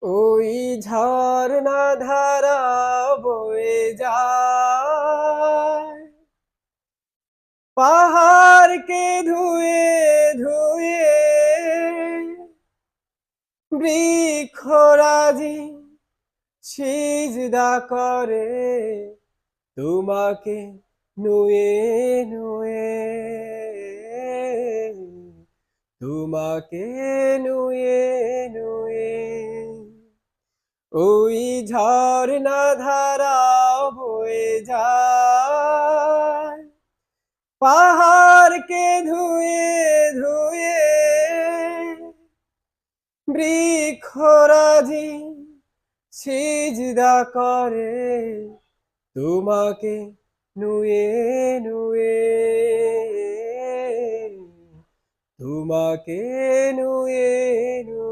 ওই ঝরনা ধারা বয়ে যায় পাহাড়কে ধুয়ে ধুয়ে, বৃক্ষরাজি সিজদা করে তোমাকে নুয়ে নুয়ে, তোমাকে নুয়ে নুয়ে। ওই ঝরনা ধারা বয়ে যায় পাহাড়কে ধুয়ে ধুয়ে, বৃক্ষরাজি সিজদা করে তোমাকে নুয়ে নুয়ে, তোমাকে নুয়ে নুয়ে।